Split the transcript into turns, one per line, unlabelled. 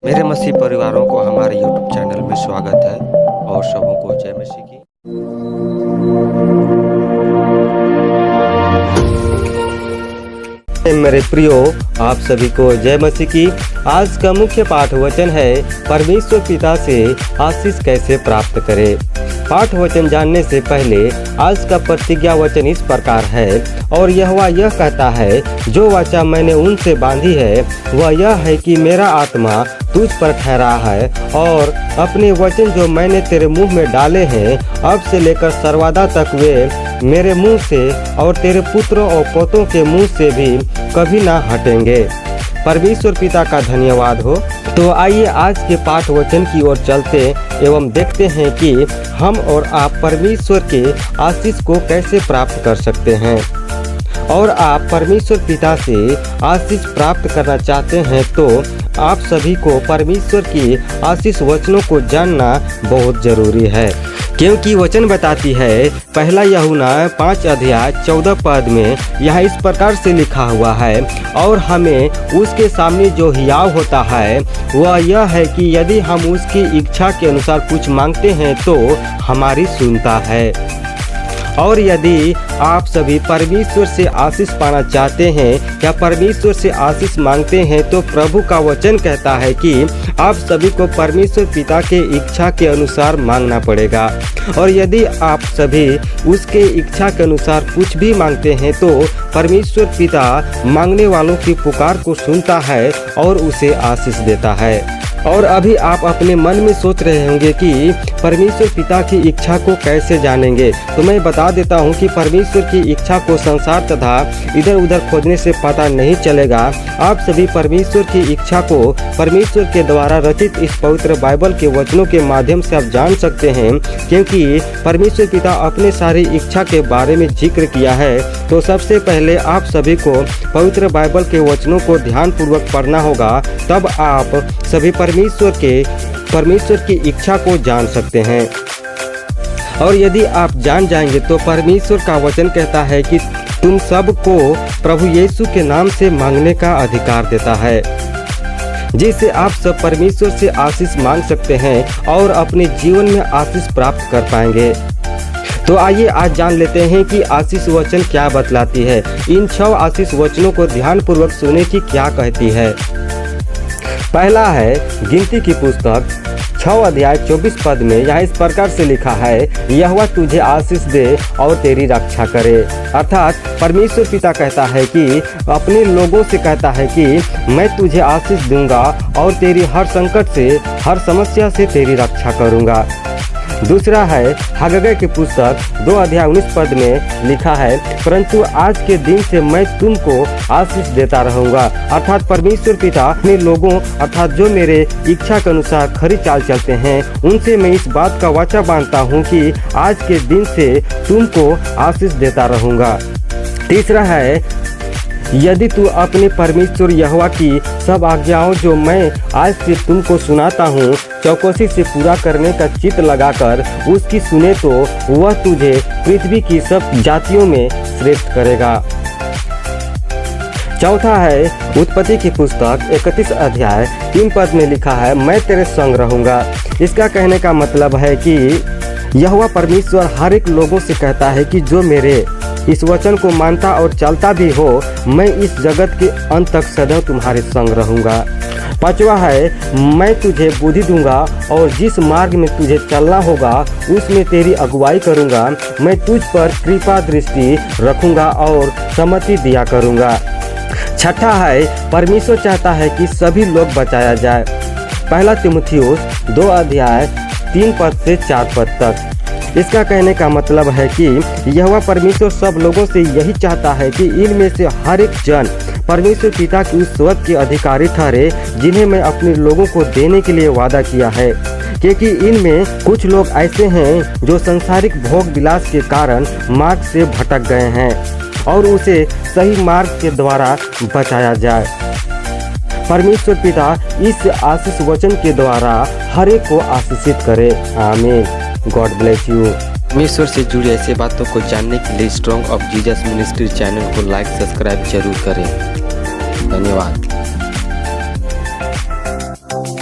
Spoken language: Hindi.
मेरे मसीह परिवारों को हमारे यूट्यूब चैनल में स्वागत है और सबों को जय मसीह की। मेरे प्रियो, आप सभी को जय मसीह की। आज का मुख्य पाठ वचन है परमेश्वर पिता से आशीष कैसे प्राप्त करें। पाठ वचन जानने से पहले आज का प्रतिज्ञा वचन इस प्रकार है, और यहोवा यह कहता है, जो वाचा मैंने उनसे बांधी है वह यह है कि मेरा आत्मा तुझ पर ठहरा है, और अपने वचन जो मैंने तेरे मुंह में डाले हैं अब से लेकर सर्वदा तक वे मेरे मुंह से और तेरे पुत्रों और पोतों के मुंह से भी कभी ना हटेंगे। परमेश्वर पिता का धन्यवाद हो। तो आइए आज के पाठ वचन की ओर चलते एवं देखते हैं कि हम और आप परमेश्वर के आशीष को कैसे प्राप्त कर सकते हैं। और आप परमेश्वर पिता से आशीष प्राप्त करना चाहते हैं तो आप सभी को परमेश्वर की आशीष वचनों को जानना बहुत जरूरी है, क्योंकि वचन बताती है पहला यूहन्ना 5 अध्याय 14 पद में यह इस प्रकार से लिखा हुआ है, और हमें उसके सामने जो हियाव होता है वह यह है कि यदि हम उसकी इच्छा के अनुसार कुछ मांगते हैं तो हमारी सुनता है। और यदि आप सभी परमेश्वर से आशीष पाना चाहते हैं या परमेश्वर से आशीष मांगते हैं तो प्रभु का वचन कहता है कि आप सभी को परमेश्वर पिता के इच्छा के अनुसार मांगना पड़ेगा। और यदि आप सभी उसके इच्छा के अनुसार कुछ भी मांगते हैं तो परमेश्वर पिता मांगने वालों की पुकार को सुनता है और उसे आशीष देता है। और अभी आप अपने मन में सोच रहे होंगे कि परमेश्वर पिता की इच्छा को कैसे जानेंगे। तो मैं बता देता हूं कि परमेश्वर की इच्छा को संसार तथा इधर उधर खोजने से पता नहीं चलेगा। आप सभी परमेश्वर की इच्छा को परमेश्वर के द्वारा रचित इस पवित्र बाइबल के वचनों के माध्यम से आप जान सकते हैं, क्योंकि परमेश्वर पिता अपने सारी इच्छा के बारे में जिक्र किया है। तो सबसे पहले आप सभी को पवित्र बाइबल के वचनों को ध्यान पूर्वक पढ़ना होगा, तब आप सभी परमेश्वर की इच्छा को जान सकते हैं। और यदि आप जान जाएंगे तो परमेश्वर का वचन कहता है कि तुम सबको प्रभु यीशु के नाम से मांगने का अधिकार देता है, जिससे आप सब परमेश्वर से आशीष मांग सकते हैं और अपने जीवन में आशीष प्राप्त कर पाएंगे। तो आइए आज जान लेते हैं कि आशीष वचन क्या बतलाती है। इन 6 आशीष वचनों को ध्यान पूर्वक सुने कि क्या कहती है। पहला है गिनती की पुस्तक 6 अध्याय 24 पद में यहाँ इस प्रकार से लिखा है, यहोवा तुझे आशीष दे और तेरी रक्षा करे। अर्थात परमेश्वर पिता कहता है कि अपने लोगों से कहता है कि मैं तुझे आशीष दूंगा और तेरी हर संकट से, हर समस्या से तेरी रक्षा करूंगा। दूसरा है हग्गै की पुस्तक 2 अध्याय 19 पद में लिखा है, परंतु आज के दिन से मैं तुमको आशीष देता रहूंगा। अर्थात परमेश्वर पिता अपने लोगों अर्थात जो मेरे इच्छा के अनुसार खरी चाल चलते हैं उनसे मैं इस बात का वाचा बांधता हूं कि आज के दिन से तुमको आशीष देता रहूंगा। तीसरा है, यदि तू अपने परमेश्वर यहोवा की सब आज्ञाओं जो मैं आज से तुमको सुनाता हूँ चौकसी से पूरा करने का चित्त लगाकर उसकी सुने तो वह तुझे पृथ्वी की सब जातियों में श्रेष्ठ करेगा। चौथा है उत्पत्ति की पुस्तक 31 अध्याय 3 पद में लिखा है, मैं तेरे संग रहूंगा। इसका कहने का मतलब है कि यहोवा परमेश्वर हर एक लोगों से कहता है कि जो मेरे इस वचन को मानता और चलता भी हो, मैं इस जगत के अंत तक सदैव तुम्हारे संग रहूंगा। पांचवा है, मैं तुझे बुद्धि दूंगा और जिस मार्ग में तुझे चलना होगा उसमें तेरी अगुवाई करूंगा। मैं तुझ पर कृपा दृष्टि रखूंगा और सम्मति दिया करूंगा। छठा है, परमेश्वर चाहता है कि सभी लोग बचाया जाए। पहला तीमुथियुस 2 अध्याय 3 पद से 4 पद तक। इसका कहने का मतलब है कि यहोवा परमेश्वर सब लोगों से यही चाहता है कि इनमें से हर एक जन परमेश्वर पिता की उस स्वत के अधिकारी ठहरे जिन्हें मैं अपने लोगों को देने के लिए वादा किया है, क्योंकि इनमें कुछ लोग ऐसे हैं जो सांसारिक भोग विलास के कारण मार्ग से भटक गए हैं और उसे सही मार्ग के द्वारा बचाया जाए। परमेश्वर पिता इस आशीष वचन के द्वारा हर एक को आशीषित करे। आमीन। God bless you. परमेश्वर से जुड़ी ऐसे बातों को जानने के लिए strong of Jesus ministry channel को लाइक सब्सक्राइब जरूर करें। धन्यवाद।